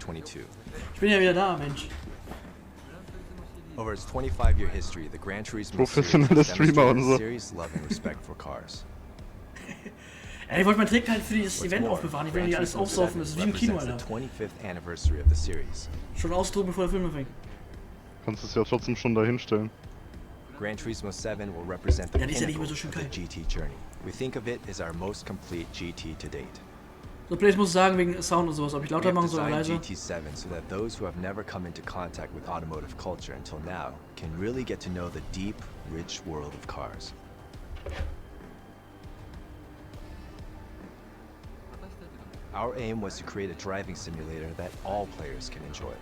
2022. Ich bin ja wieder da, Mensch. Over its 25-year history, the Gran Turismo Professionelle series Streamer und so. serious love and respect for cars. Ja, ich wollte meinen Trick halt für dieses Event aufbewahren. Ich will nicht alles aufsaufen. Das ist wie im Kino, Alter. 25th anniversary of the series. Schon ausdrucken, bevor der Film anfängt. Kannst es ja trotzdem schon dahin stellen. Gran Turismo 7 will represent the Ja, die ist ja nicht pinnacle mehr so schön of the geil. GT journey. We think of it as our most complete GT to date. So, Place muss ich sagen, wegen Sound und sowas. Ob ich We lauter have machen soll oder designed leiser. GT7 so that those who have never come into contact with automotive culture until now can really get to know the deep, rich world of cars. Our aim was to create a driving simulator that all players can enjoy.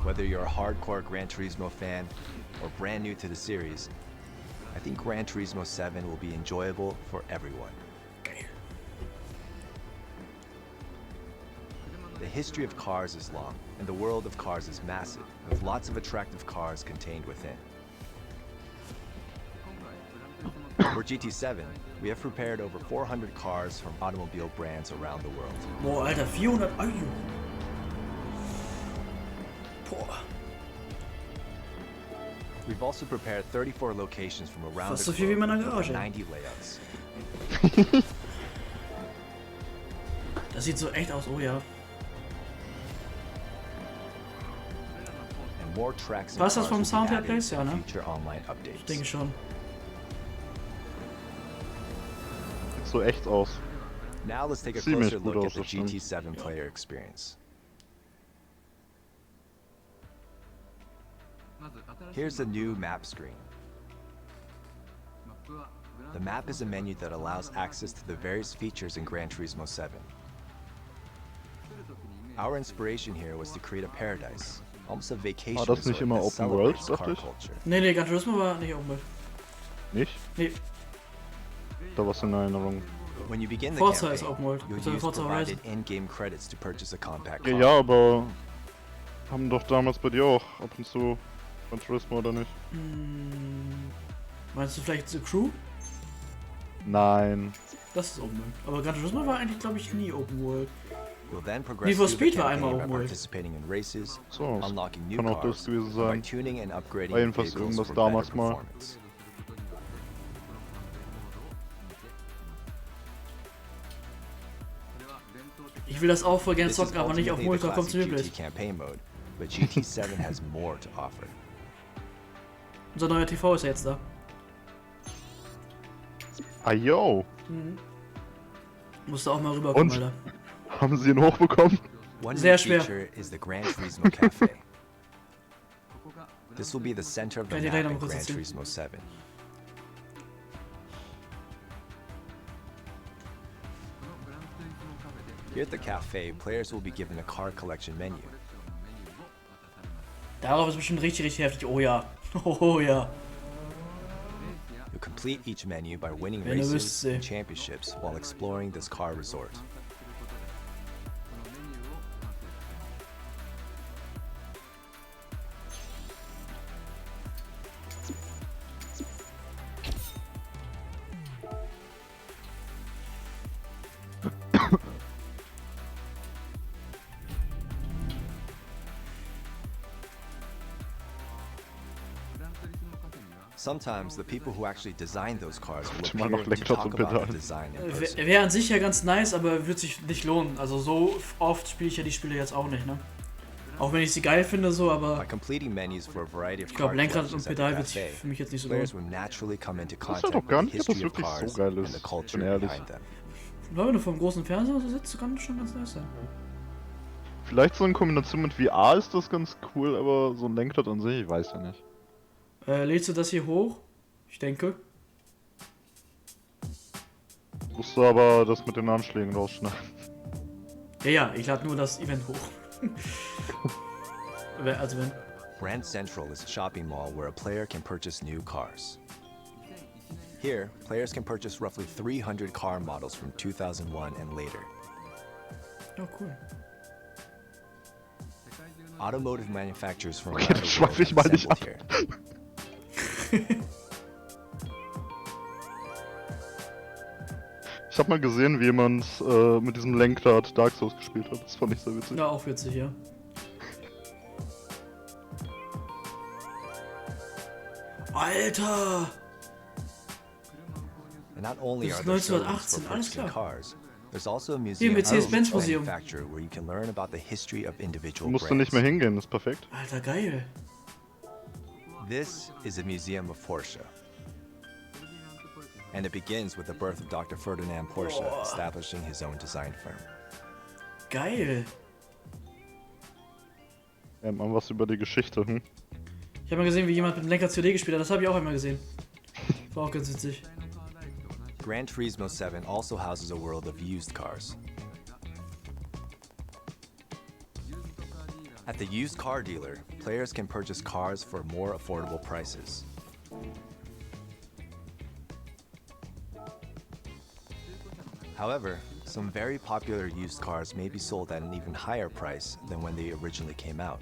Whether you're a hardcore Gran Turismo fan or brand new to the series, I think Gran Turismo 7 will be enjoyable for everyone. The history of cars is long, and the world of cars is massive, with lots of attractive cars contained within. For GT7, we have prepared over 400 cars from automobile brands around the world. Boah, Alter, 400 Euro. Boah. We've also prepared 34 locations from around Fast the so viel wie in meiner globe, with Garage. 90 layouts. Das sieht so echt aus, oh ja. And more tracks and Passt das cars vom will be Sound her, added Place? in Ja, ne? future online Ich updates. denke schon. Sieht so echt aus. Now let's take a Ziemlich closer gut look aus, at the das stimmt. GT7 player experience. Here's the new map screen. The map is a menu that allows access to the various features in Gran Turismo 7. Our inspiration here was to create a paradise, almost a vacation War das nicht resort immer that Open World, celebrates dachte car ich? culture. Nee, Gran Turismo war nicht Umwelt. Nicht? Nee, Da war's in Erinnerung. When you begin the Forza ist campaign, Open World. you'll Also use Forza provided Horizon. in-game credits to purchase a compact Ja, car. ja, aber haben doch damals bei dir auch ab und zu Gran Turismo oder nicht? Meinst du vielleicht The Crew? Nein. Das ist Open World. Aber Gran Turismo war eigentlich, glaube ich, nie Open World. You'll then progress Need for through the Speed war campaign einmal by Open World. participating in races, So, unlocking new kann auch cars, das gewesen by sein. tuning and upgrading War jedenfalls vehicles irgendwas for damals better mal. performance. Ich will das auch voll gerne This is zocken, aber nicht auf ultimately the Monitor. Kommt zu mir, classic Place. GT campaign mode, but GT7 has more to offer. Unser neuer TV ist ja jetzt da. Ah, yo. Musst du auch mal rüberkommen, Und? Alter. Haben sie ihn hochbekommen? One Sehr new schwer. feature is the Gran Turismo Cafe. This will be the center of the Kann ich map gleich noch in kurz Gran erzählen. Turismo 7. Here at the cafe, players will be given a car collection menu. Darauf ist bestimmt richtig, richtig heftig. Oh ja. Oh ja. You complete each menu by winning Wenn du races wüsstest, and championships while exploring this car resort. Sometimes the people who actually designed those cars will Hätte mal appear noch to Lektor talk zum about the Pedal. design in person. Wäre an sich ja ganz nice, aber wird sich nicht lohnen. Also so oft spiele ich ja die Spiele jetzt auch nicht, ne? Auch wenn ich sie geil finde, so, By aber completing menus for a variety of ich glaube, car Lenkrad und collections at the Pedal wird sich cafe, für mich jetzt nicht so players lohnen. will naturally come into Das ist ja contact doch with gar the nicht, dass das history of wirklich cars so geil and ist, the bin culture ehrlich. behind them. Weil wenn du vom großen Fernseher so sitzt, kann das schon ganz nice sein. Vielleicht so in Kombination mit VR ist das ganz cool, aber so ein Lenkrad an sich, ich weiß ja nicht. Lädst du das hier hoch? Ich denke. Musst du aber das mit den Anschlägen rausschneiden. Ja, ich lade nur das Event hoch. Also wenn. Grand Central is a shopping mall where a player can purchase new cars. Here, players can purchase roughly 300 car models from 2001 and later. Oh, cool. Automotive manufacturers from Okay, around dann the world schweife ich mal have nicht assembled ab. here. Ich habe mal gesehen, wie jemand mit diesem Lenkrad Dark Souls gespielt hat. Das fand ich sehr witzig. Ja, auch witzig, ja. Alter! And not only Das are ist there showrooms 1918, for alles purchasing klar. cars, there's also a Hier, museum Mercedes-Benz of Museum. manufacture where you can learn about the history of Du individual musst da nicht brands. mehr hingehen, das ist perfekt. Alter, geil. This is a museum of Porsche. And it begins with the birth of Dr. Ferdinand Porsche Boah. establishing his own design firm. Geil. Mal was über die Geschichte, hm? Ich habe mal gesehen, wie jemand mit dem Lenker COD gespielt hat. Das habe ich auch einmal gesehen. War auch ganz witzig. Gran Turismo 7 also houses a world of used cars. At the used car dealer, players can purchase cars for more affordable prices. However, some very popular used cars may be sold at an even higher price than when they originally came out.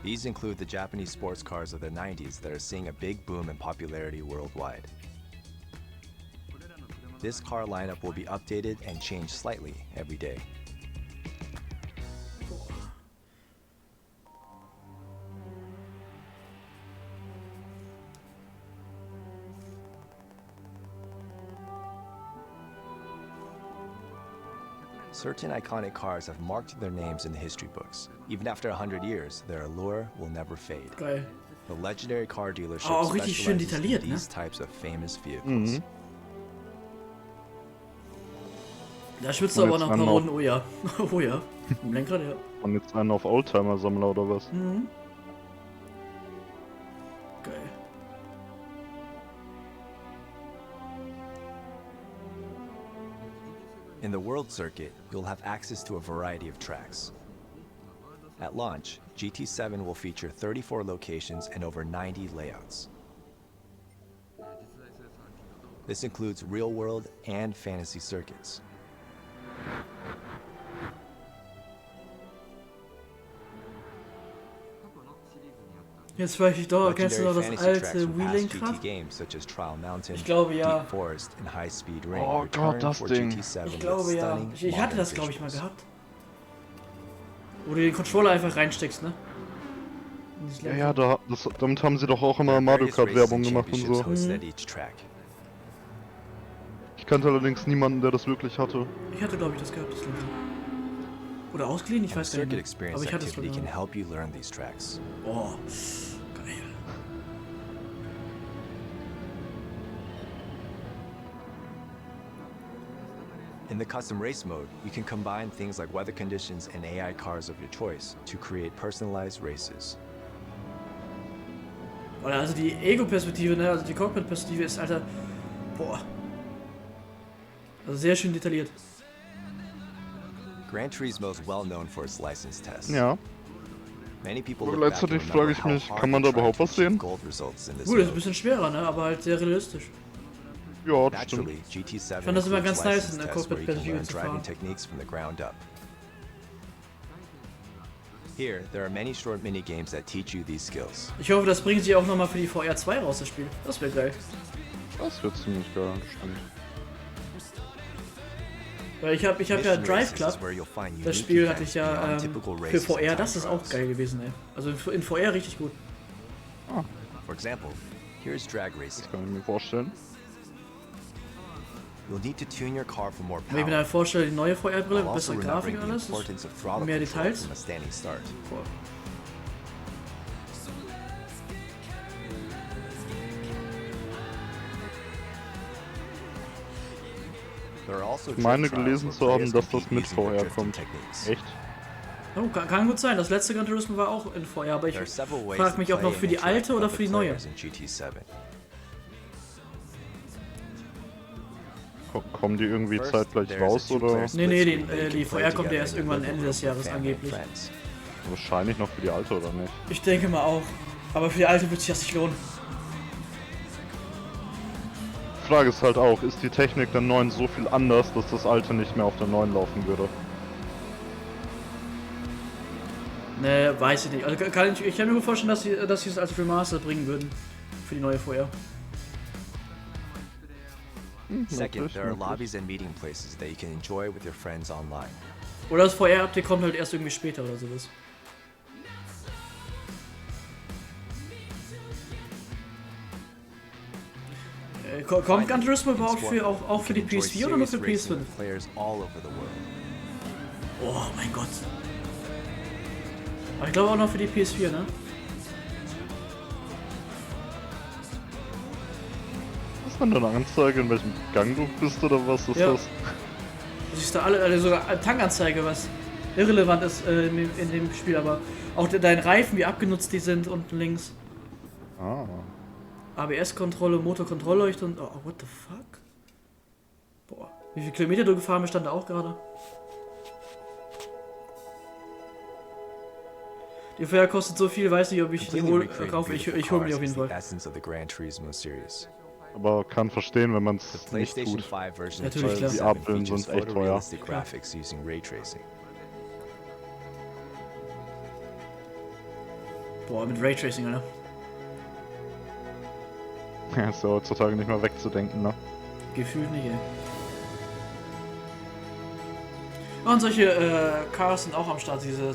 These include the Japanese sports cars of the 90s that are seeing a big boom in popularity worldwide. This car lineup will be updated and changed slightly every day. Certain iconic cars have marked their names in the history books. Even after 100 years, their allure will never fade. Geil. The legendary car dealership Aber auch richtig schön specializes in detailliert, ne? these types of famous vehicles. Da schwitzt du Und aber jetzt nach ein paar noch- Runden, oh ja. Oh ja. Im Lenkrad, ja. Und jetzt einen auf Oldtimer-Sammler oder was? Mhm. Geil. In the World Circuit, you'll have access to a variety of tracks. At launch, GT7 will feature 34 locations and over 90 layouts. This includes real-world and fantasy circuits. Jetzt weiß ich doch, kennst du noch das Legendary fantasy tracks alte from past Wheel-Lenkrad? GT games such as Trial Mountain, Ich glaube, ja. Deep Forest, and High Speed Ring Oh return Gott, das for Ding. GT7 Ich with glaube ja. stunning Ich hatte modern das, glaube ich, mal visuals. gehabt. Wo du den Controller einfach reinsteckst, ne? In dieses Ja, Lenkrad. damit haben sie doch auch There immer are Mario various Kart races Werbung and gemacht und championships so. hosted at each track. Ich kannte allerdings niemanden, der das wirklich hatte. Ich hatte, glaube ich, das gehabt, das Lenkrad. Oder ausgeliehen, ich weiß gar Circuit nicht. experience Aber ich hatte es, activity glaube can help you learn these tracks. Oh, geil. In the custom race mode, you can combine things like weather conditions and AI cars of your choice to create personalized races. Oder also die Ego-Perspektive, ne? Also die Cockpit-Perspektive ist, Alter. Boah. Also sehr schön detailliert. Gran Turismo is well known for its license tests. Ja. Many people Aber look back and gleichzeitig remember frage ich how mich, hard kann man they da tried überhaupt to was achieve sehen? gold results in this Gut, das ist ein mode. bisschen schwerer, ne? Aber halt sehr realistisch. Ja, das stimmt. Naturally, GT7 Ich fand das immer includes ganz nice, license in der tests where you can Cockpit-Perspektive learn zu driving fahren. techniques from the ground up. Here, there are many short mini-games that teach you these skills. Ich hoffe, das bringen sie auch nochmal für die VR 2 raus, das Spiel. Das wäre geil. Das wird ziemlich geil, stimmt. Weil ich hab ja Mission Drive Races Club. is where you'll find Das unique Spiel hatte events ich ja beyond typical für races and VR. time Das ist auch trials. geil gewesen, ey. Also in VR richtig gut. For example, here's drag racing. Kann ich mir vorstellen. You'll need to tune your car for more Wenn ich mir power, dann vorstelle, die neue VR-Brille, while also bessere Grafik remembering und the alles. importance of throttle mehr control Details. from a standing start. Boah. There are also Ich meine track trials gelesen where zu haben, players dass das compete mit using VR drifting kommt. techniques. Echt? Oh, kann gut sein. Das letzte Gran Turismo war auch in VR, aber ich There are several ways frage to mich, ob noch play für and die interact alte oder with für die the neue. players in GT7. Kommen die irgendwie First, zeitgleich there's a raus oder? two-player Nee, split nee, screen where you die can play VR kommt ja together erst in your irgendwann living Ende des room Jahres with family and angeblich. friends. Wahrscheinlich noch für die alte oder nicht? Ich denke mal auch. Aber für die alte wird sich das nicht lohnen. Die Frage ist halt auch, ist die Technik der neuen so viel anders, dass das alte nicht mehr auf der neuen laufen würde? Ne, weiß ich nicht. Also ich kann mir gut vorstellen, dass sie es als Remaster bringen würden. Für die neue VR. Second, there are möglich. lobbies and meeting places that you can enjoy with your friends online. Oder das VR-Update kommt halt erst irgendwie später oder sowas. Kommt Gran Turismo überhaupt auch für die PS4 oder nur für PS5? Players all over the world. Oh mein Gott. Aber ich glaube auch noch für die PS4, ne? Ist dann eine Anzeige, in welchem Gang du bist oder was ist Ja. das? Du siehst da alle sogar Tankanzeige, was irrelevant ist in dem Spiel, aber auch deine Reifen, wie abgenutzt die sind unten links. Ah. ABS-Kontrolle, Motorkontrollleuchte und. Oh, what the fuck? Boah. Wie viele Kilometer du gefahren bist, stand da auch gerade. Die VR kostet so viel, weiß nicht, ob ich die hole. Ich hole mir die auf jeden Fall. Aber kann verstehen, wenn man es nicht PlayStation tut. 5 version Natürlich, of klar. Die 7 Abbilden features sind echt teuer. photorealistic graphics using ray tracing. Boah, mit Raytracing, Alter. Ja, ist ja heutzutage nicht mehr wegzudenken, ne? Gefühlt nicht, ey. Ja, und solche Cars sind auch am Start, diese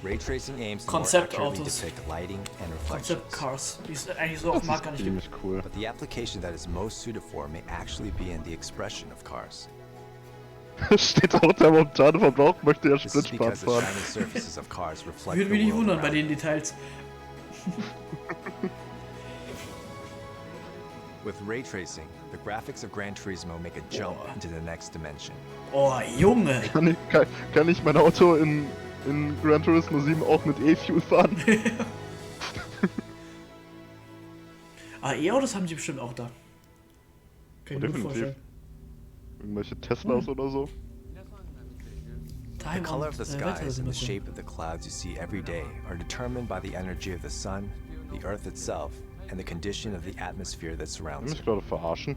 Ray tracing aims to more Konzeptautos. accurately depict lighting and reflections. Konzept-Cars, die es eigentlich so auf Das dem Markt ist gar nicht gibt. ziemlich cool. But the application that is most suited for may actually be in the expression of cars. Steht auch, der momentane Verbrauch möchte ja This is Splitspart because the fahren. shiny surfaces of cars reflect Würde the mich nicht world wundern bei around den Details. With ray tracing, the graphics of Gran Turismo make a jump into the next dimension. Oh, Junge! Kann ich mein Auto in Gran Turismo 7 auch mit E-Fuel fahren? Ah, E-Autos haben sie bestimmt auch da. Kann ich mir gut Definitiv. vorstellen. Irgendwelche Teslas oder so? The Time color of und the Wetter skies sind and the das so. shape of the clouds you see every day are determined by the energy of the sun, the earth itself, and the condition of the atmosphere that Will surrounds mich it. gerade verarschen?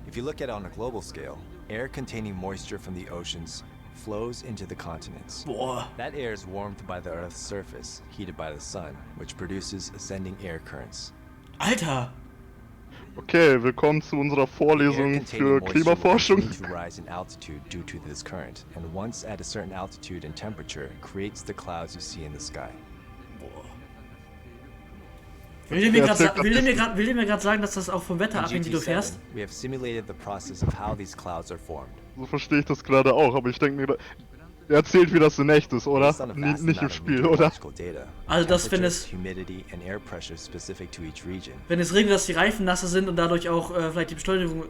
If you look at it on a global scale, air containing moisture from the oceans flows into the continents. Boah. That air is warmed by the Earth's surface, heated by the sun, which produces ascending air currents. Alter! Okay, willkommen zu unserer Air Vorlesung containing für moisture will Klimaforschung. continue to rise in altitude due to this current, and once at a certain altitude and temperature, creates the clouds you see in the sky. Boah. Will der mir gerade sagen, dass das auch vom Wetter In abhängt, wie du fährst? GT7, we have simulated the process of how these clouds are formed. So verstehe ich das gerade auch, aber ich denke mir, er erzählt, wie das in echt ist, oder? Based on a vast Nicht im amount of Spiel, oder? meteorological data, Also, dass wenn temperature, es- humidity and air pressure specific to each region. Wenn es regnet, dass die Reifen nasser sind und dadurch auch vielleicht die Beschleunigung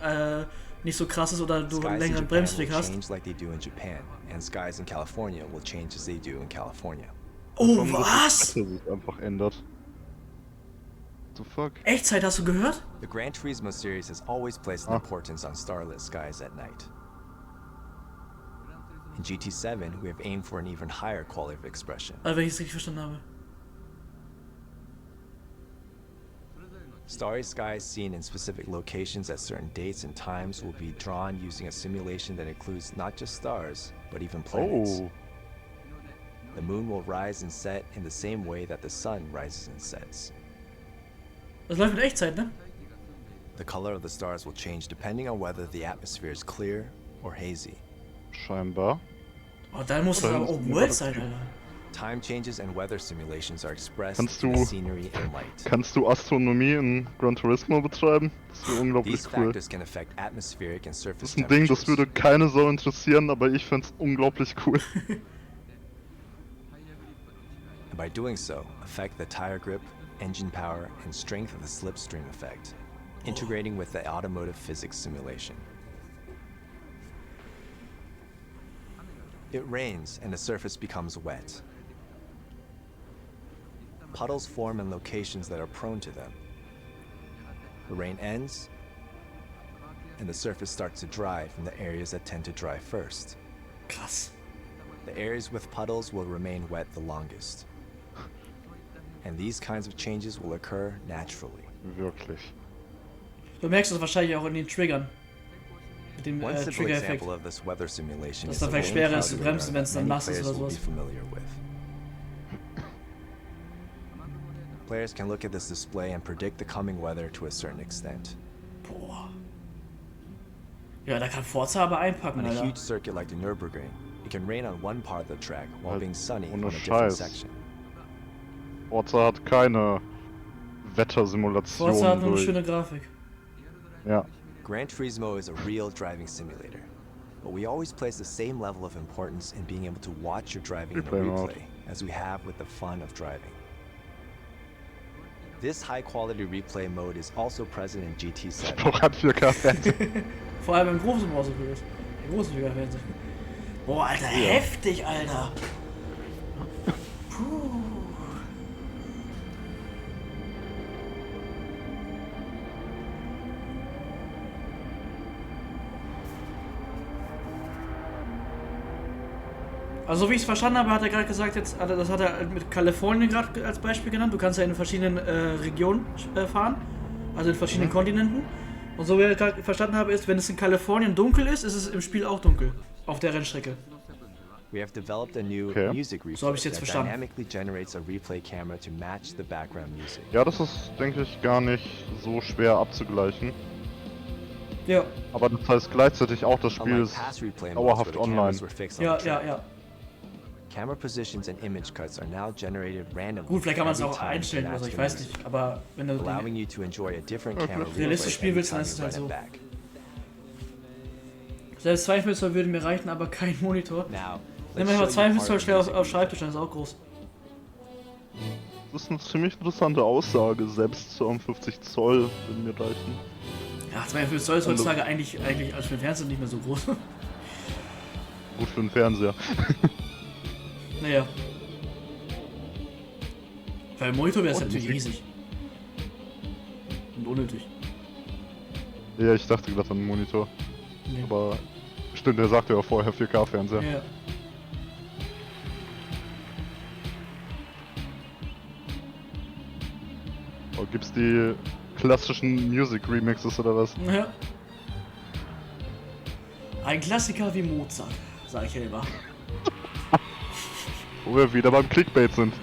nicht so krass ist oder du einen Skies in längeren Japan Bremsweg will hast. change like they do in Japan, and skies in California will change as they do in California. Oh, Warum was? Das Wetter sich einfach ändert. What the fuck? Echtzeit, hast du gehört? The Gran Turismo series has always placed an importance on starlit skies at night. In GT7, we have aimed for an even higher quality of expression. Also, wenn ich es richtig verstanden habe. Starry skies seen in specific locations at certain dates and times will be drawn using a simulation that includes not just stars, but even planets. Oh, The moon will rise and set in the same way that the sun rises and sets. Das läuft mit Echtzeit, ne? The color of the stars will change depending on whether the atmosphere is clear or hazy. scheinbar. Oh, dann muss es aber Open World sein, Alter. Time changes and weather simulations are expressed Kannst in du- scenery and light. Kannst du Astronomie in Gran Turismo betreiben? Das wäre unglaublich These cool. factors can affect atmospheric and Das surface ist ein Ding, das temperatures. würde keine Sau interessieren, aber ich find's unglaublich cool. And by doing so, affect the tire grip, engine power, and strength of the slipstream effect, integrating with the automotive physics simulation. It rains and the surface becomes wet. Puddles form in locations that are prone to them. The rain ends, and the surface starts to dry from the areas that tend to dry first. Krass. The areas with puddles will remain wet the longest. And these kinds of changes will occur naturally. Wirklich. Du merkst es wahrscheinlich auch in den Triggern. Mit dem One simple Trigger-Effekt. example of this weather simulation Dass is dann the vielleicht rain schwerer ist cloud zu bremsen, radar wenn es dann many nass ist players oder will be sowas. familiar with. Players can look at this display and predict the coming weather to a certain extent. Boah. Ja, da kann Forza aber einpacken, On a Alter. huge circuit like the Nürburgring, it can rain on one part of the track while Halt being sunny ohne on a different Scheiß. section. Forza hat keine Forza hat Wettersimulation nur eine durch. schöne Grafik. Ja. Gran Turismo is a real driving simulator, but we always place the same level of importance in being able to watch your driving in a Replay mode. replay as we have with the fun of driving. This high-quality replay mode is also present in GT7. Doch hat 4K-Fernsehen. Vor allem im großen Browserbild. Im großen Fernseher. Boah, Alter, heftig, Alter. Puh. Also wie ich es verstanden habe, hat er gerade gesagt, jetzt, also das hat er mit Kalifornien gerade als Beispiel genannt. Du kannst ja in verschiedenen Regionen fahren, also in verschiedenen Kontinenten. Und so wie ich gerade verstanden habe, ist, wenn es in Kalifornien dunkel ist, ist es im Spiel auch dunkel auf der Rennstrecke. We have developed a new music replay So habe ich jetzt that verstanden. dynamically generates a replay camera to match the background music. Ja, das ist, denke ich, gar nicht so schwer abzugleichen. Ja, Aber das heißt gleichzeitig auch, das Spiel Unlike ist past replay modes where dauerhaft the online. cameras were fixed on ja, the ja, track, ja. camera positions and image cuts are now generated randomly. Gut, vielleicht kann man es every auch time to einstellen oder match so, ich the weiß music, nicht. Aber wenn du allowing you to enjoy a different camera realistisch replay spielen every willst, dann time ist es you halt run so. it back. Selbst 52 Zoll würde mir reichen, aber kein Monitor. Now, Nimm let's mal show you 52 part Zoll of the schnell music auf replay. Schreibtisch, dann ist auch groß. Das ist eine ziemlich interessante Aussage, selbst 52 Zoll würden mir reichen. Ja, 52 Zoll ist heutzutage eigentlich als für den Fernseher nicht mehr so groß. Gut für den Fernseher. Naja. Weil im Monitor wäre es Oh, natürlich Musik. riesig. Und unnötig. Ja, ich dachte gerade an den Monitor. Nee. Aber stimmt, der sagte ja vorher 4K-Fernseher. Ja. Oh, gibt's die klassischen Music Remixes oder was? Ja. Ein Klassiker wie Mozart, sag ich ja immer. Wo wir wieder beim Clickbait sind.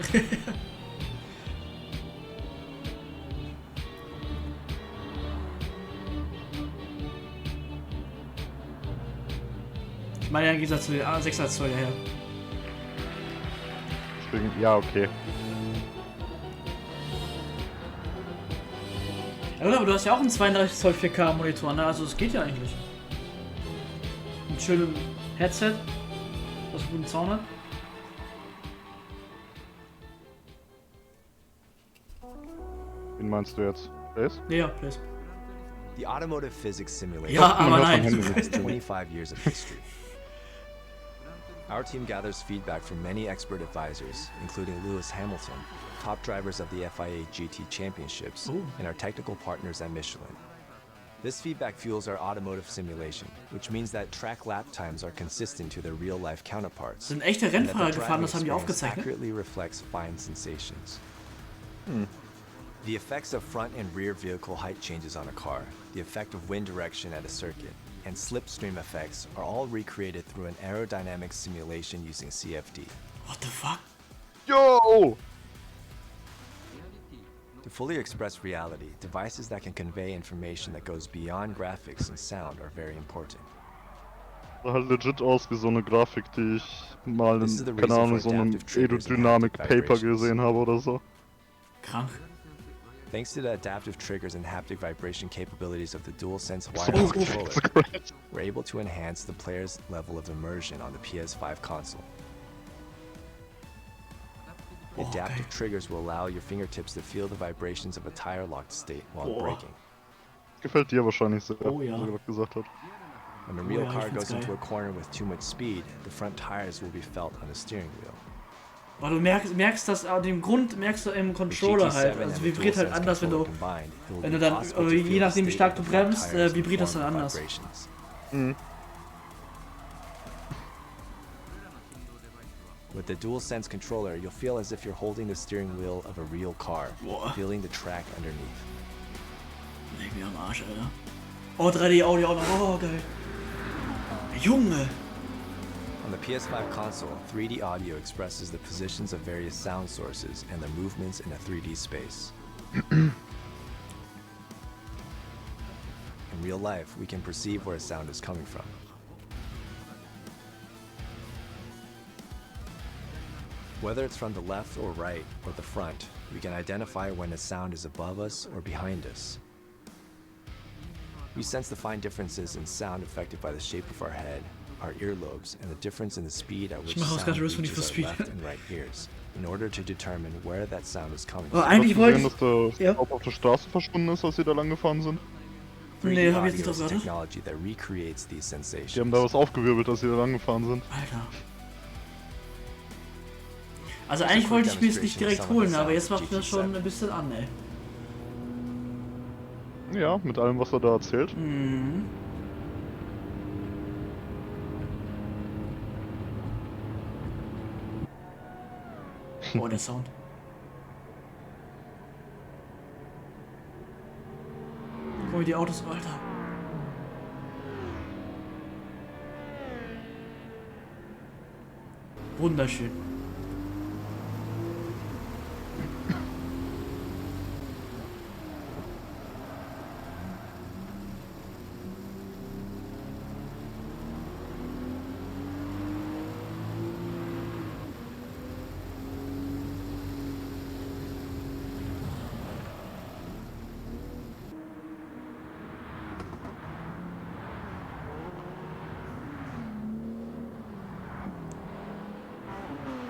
Ich meine ja im Gegensatz zu den 6er Zoll, ja. Deswegen, ja, okay. Ja, aber du hast ja auch einen 32 Zoll 4K Monitor, ne? Also es geht ja eigentlich. Mit schönem Headset, das guten Sound hat. Wen meinst du jetzt? Blaze? Ja, please. The automotive physics simulator Ja, aber hört nein. von Händen. has 25 years of history. Our team gathers feedback from many expert advisors, including Lewis Hamilton, top drivers of the FIA GT Championships, Ooh. and our technical partners at Michelin. This feedback fuels our automotive simulation, which means that track lap times are consistent to their real-life counterparts. Sind echte and that the Rennfahrer gefahren, driving das haben die experience aufgezeichnet. accurately reflects fine sensations. The effects of front and rear vehicle height changes on a car, the effect of wind direction at a circuit, and slipstream effects are all recreated through an aerodynamic simulation using CFD. What the fuck? Yo! To fully express reality, devices that can convey information that goes beyond graphics and sound are very important. Sah halt legit aus wie so eine Grafik, die ich mal This is in, the keine reason Ahnung, for so einem adaptive triggers and Aerodynamic haptic Paper vibrations. gesehen habe oder so. Krank. Thanks to the adaptive triggers and haptic vibration capabilities of the DualSense So wireless controller, great. we're able to enhance the player's level of immersion on the PS5 console. The Oh, adaptive geil. triggers will allow your fingertips to feel the vibrations of a tire locked state while Boah. braking. Gefällt dir wahrscheinlich sehr, Oh ja. was er gerade gesagt hat. When a real ja, car ich find's goes into geil. a corner with too much speed, the front tires will be felt on the steering wheel. Aber du merkst das, den Grund merkst du im Controller halt. Also vibriert halt anders, wenn du dann, je nachdem wie stark du bremst, vibriert das dann anders. Mhm. With the DualSense controller, you'll feel as if you're holding the steering wheel of a real car, Boah. feeling the track underneath. Leg mir am Arsch, Alter. Oh, 3D-Audio auch noch. Oh, geil. Junge. On the PS5 console, 3D audio expresses the positions of various sound sources and their movements in a 3D space. And in real life, we can perceive where a sound is coming from. Whether it's from the left or right or the front, we can identify when a sound is above us or behind us. We sense the fine differences in sound affected by the shape of our head, our earlobes, and the difference in the speed at which sound reaches our left and right ears, in order to determine where that sound is coming from. Eigentlich wollte ich... Dass der Staub auf der Straße verschwunden ist, als sie da lang gefahren sind? Nee, hab ich jetzt nicht Audio is drauf the geachtet. technology that recreates these sensations. Die haben da was aufgewirbelt, als sie da lang gefahren sind. Alter. Also eigentlich wollte ich mir es nicht direkt holen, aber jetzt macht mir das schon ein bisschen an, ey. Ja, mit allem, was er da erzählt. Mhm. Oh, der Sound. Guck mal, wie die Autos, Alter. Wunderschön.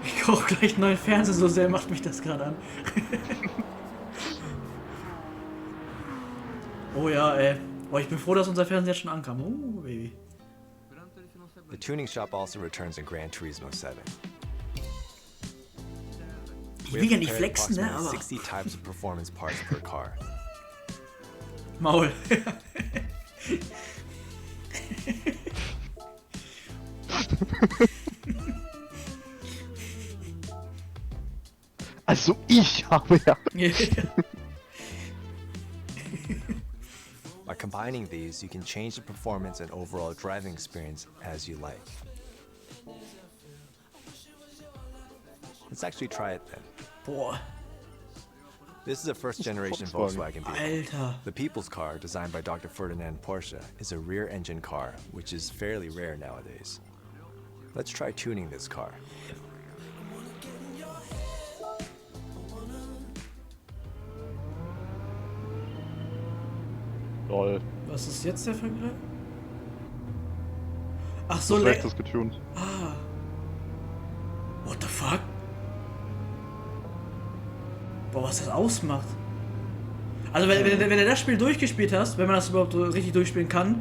Ich kaufe gleich einen neuen Fernseher, so sehr macht mich das gerade an. Oh ja, ey. Oh, ich bin froh, dass unser Fernseher jetzt schon ankam. Oh, Baby. The tuning shop also returns in Gran Turismo 7. Ich will ja nicht flexen, ne, approximately aber... 60 types of performance parts per car. Maul. Also ich habe ja... By combining these, you can change the performance and overall driving experience as you like. Let's actually try it then. Boah. This is a first-generation Volkswagen. Volkswagen vehicle. Alter. The People's Car, designed by Dr. Ferdinand Porsche, is a rear-engine car, which is fairly rare nowadays. Let's try tuning this car. Lol. Was ist jetzt der Vergleich? Ach so, Das rechts ist getuned. Ah. What the fuck? Boah, was das ausmacht. Also wenn du das Spiel durchgespielt hast, wenn man das überhaupt so richtig durchspielen kann,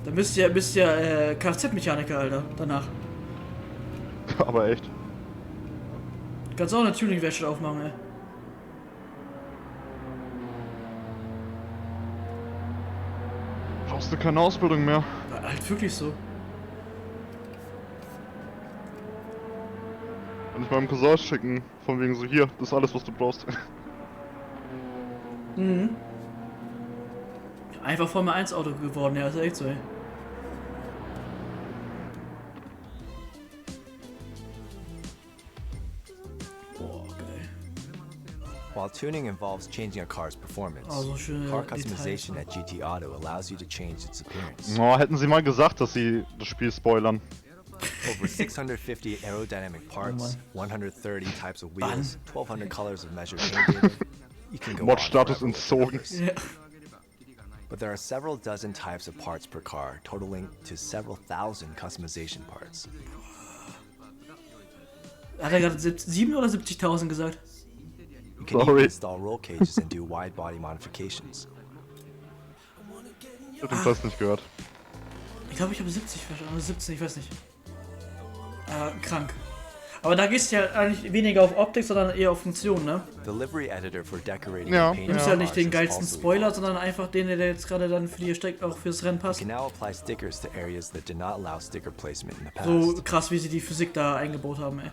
dann bist du ja Kfz-Mechaniker, Alter, danach. Aber echt. Du kannst auch eine Tuning-Werkstatt aufmachen, ey. Brauchst du keine Ausbildung mehr. Halt wirklich so. Kann ich meinem Cousin schicken. Von wegen so, hier, das ist alles, was du brauchst. Mhm. Einfach Formel 1 Auto geworden, ja, ist echt so, ey. Boah, geil. While tuning involves changing a car's performance, Oh, so schöne car Details. customization at GT Auto allows you to change its appearance. Oh, hätten sie mal gesagt, dass sie das Spiel spoilern. Over 650 aerodynamic parts, 130 types of wheels, 1,200 colors of measured paint data. You can go on Mod-Status forever with entzogen. this. Ja. But there are several dozen types of parts per car, totaling to several thousand customization parts. Hat er gerade 7 oder 70.000 gesagt? You can even install roll cages and do wide body modifications. Ich hab den Preis nicht gehört. Ich glaube, ich habe 70 verstanden, oder 17, ich weiß nicht. Krank. Aber da gehst du ja eigentlich weniger auf Optik, sondern eher auf Funktion, ne? The livery editor for decorating Ja. and painting Nimmst ja nicht cars den is geilsten also Spoiler, evolved. sondern einfach den, der jetzt gerade dann für die Strecke auch fürs Rennen You passt. can now apply stickers to areas that did not allow sticker placement in the past. So krass, wie sie die Physik da eingebaut haben, ey.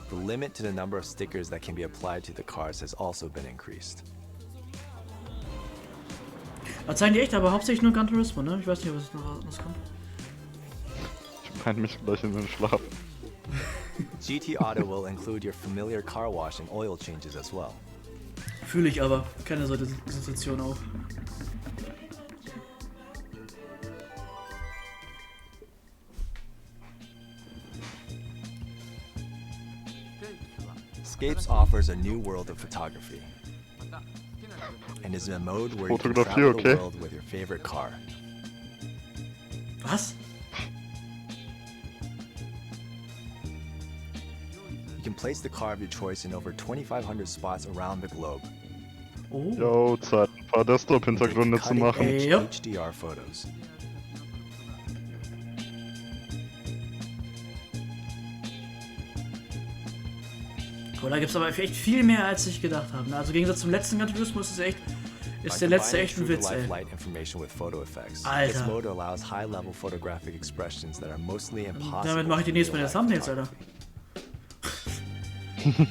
The limit to the number of stickers that can be applied to the cars has also been increased. Da zeigen die echt, aber hauptsächlich nur Gran Turismo, ne? Ich weiß nicht, ob es noch was kommt. Ich weine mich gleich in den Schlaf. GT Auto will include your familiar car wash and oil changes as well. Fühle ich aber. Kenne solche Situationen auch. Scapes offers a new world of photography and is a mode where you can Fotografie, travel the okay. world with your favorite car. Was? You can place the car of your choice in over 2,500 spots around the globe. Oh. Jo, Zeit, ein paar Desktop-Hintergründe zu machen. Cutting-edge Ja. HDR photos. Oh, da gibt es aber echt viel mehr, als ich gedacht habe. Also im Gegensatz zum letzten Gran Turismo ist der letzte echt ein Witz, ey. Light information with photo effects. Alter. This mode allows high-level photographic expressions that are mostly impossible. Damit mache ich die nächste in Mal der real-life Thumbnails, Alter. photography.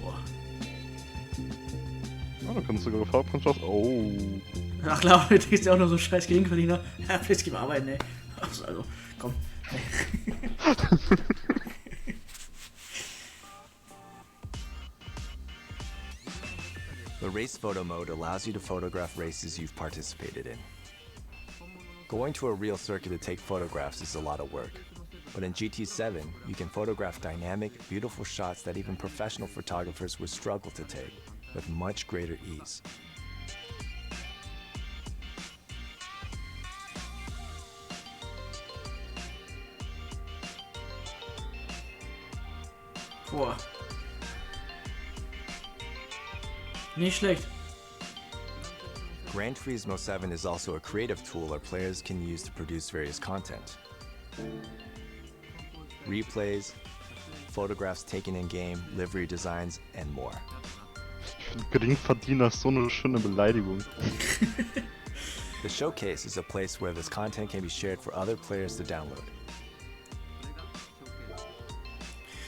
Boah. Ja, du kannst sogar Farbkontrast. Oh. Ach klar, du denkst ja auch noch so scheiß Gegenverdiener. Ja, jetzt geh mal arbeiten, ey. Also, komm. The race photo mode allows you to photograph races you've participated in. Going to a real circuit to take photographs is a lot of work, but in GT7, you can photograph dynamic, beautiful shots that even professional photographers would struggle to take with much greater ease. Boah. Nicht schlecht. Gran Turismo 7 is also a creative tool our players can use to produce various content. Replays, photographs taken in-game, livery designs, and more. Ich finde Geringverdiener ist so eine schöne Beleidigung. The showcase is a place where this content can be shared for other players to download.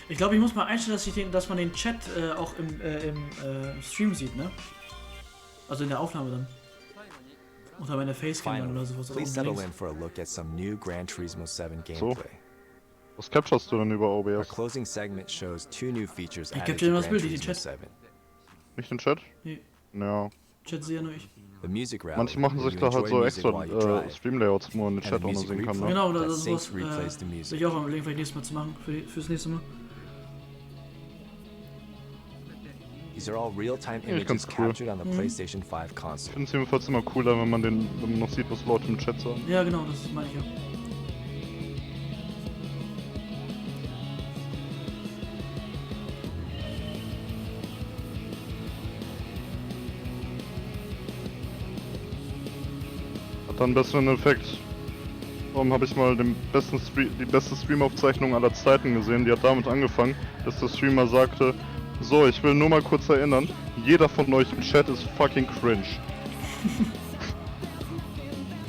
Ich glaube, ich muss mal einstellen, dass man den Chat auch im Stream sieht, ne? Also in der Aufnahme dann. Unter meiner Facecam Finally, oder sowas. please settle in for a look at some new Gran Turismo 7 So. gameplay. Was capturest du denn über Our OBS? closing segment shows two new features Ich added capture to das Gran Bild, nicht den Turismo Chat. 7. Nicht den Chat? Nee, Ja. Chat sehe ja nur ich. The music rally, Manche machen where sich you da halt enjoy so music extra while you drive, Streamlayouts, wo man den and Chat a auch noch music sehen kann, replay ne? Genau, that das syncs sowas replays the will music. ich auch am vielleicht nächstes Mal zu machen, fürs nächste Mal. These are all real-time Ja, ich images find's cool. captured on the PlayStation 5 Ich console. finde es jedenfalls immer cooler, wenn man noch sieht, was Leute im Chat sagen. Ja, genau, das meine ich ja. Hat dann einen besseren Effekt. Warum habe ich mal die beste Streamaufzeichnung aller Zeiten gesehen? Die hat damit angefangen, dass der Streamer sagte: So, ich will nur mal kurz erinnern, jeder von euch im Chat ist fucking cringe.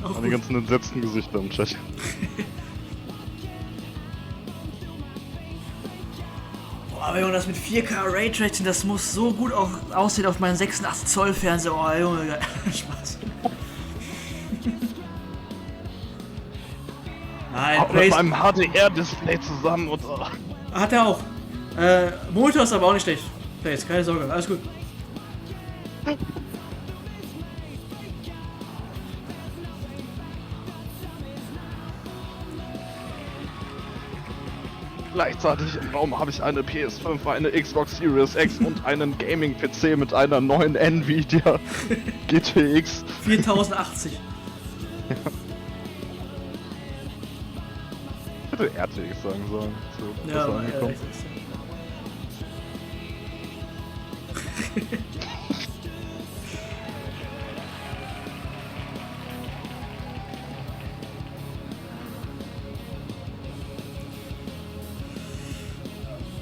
Auch An die gut. ganzen entsetzten Gesichter im Chat. Boah, aber Junge, das mit 4K Raytracing, das muss so gut auch aussehen auf meinem 86 Zoll Fernseher. Oh Junge, geil. Spaß. Nein, Mit meinem HDR-Display zusammen und... hat er auch. Monitor ist aber auch nicht schlecht. Plays, keine Sorge, alles gut. Gleichzeitig im Raum habe ich eine PS5, eine Xbox Series X und einen Gaming-PC mit einer neuen Nvidia GTX. 4080. Ich hätte RTX sagen sollen. So, Ja, besser aber angekommen.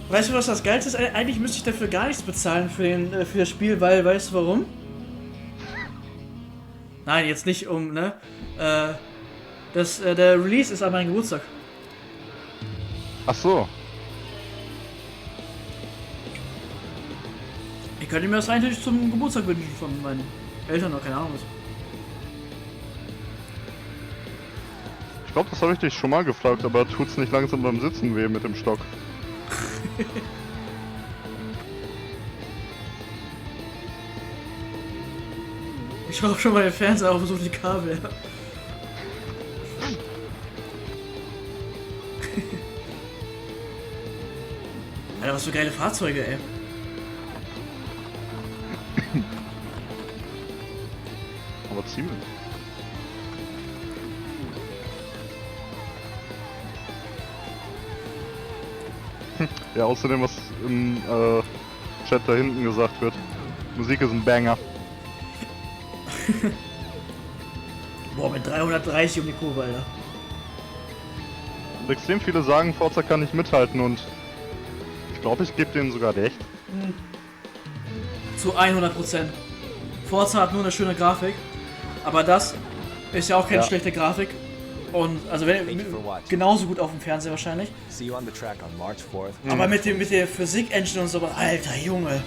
Weißt du, was das Geilste ist? Eigentlich müsste ich dafür gar nichts bezahlen für das Spiel, weil, weißt du warum? Nein, jetzt nicht um, ne? Der Release ist an meinem Geburtstag. Ach so. Ich könnte mir das eigentlich zum Geburtstag wünschen von meinen Eltern oder keine Ahnung was. Ich glaube, das habe ich dich schon mal gefragt, aber tut's nicht langsam beim Sitzen weh mit dem Stock? Ich habe schon mal den Fernseher auf so die Kabel. Ja. Alter, was für geile Fahrzeuge, ey. Aber ziemlich. Ja, außerdem, was im Chat da hinten gesagt wird. Musik ist ein Banger. Boah, mit 330 um die Kurve, Alter. Und extrem viele sagen, Forza kann nicht mithalten und ich glaube, ich gebe denen sogar recht. Zu 100%. Forza hat nur eine schöne Grafik, aber das ist ja auch keine schlechte Grafik. Und also genauso gut auf dem Fernseher wahrscheinlich. See you on the track on March 4th. Aber mit der Physik-Engine und so, Alter Junge.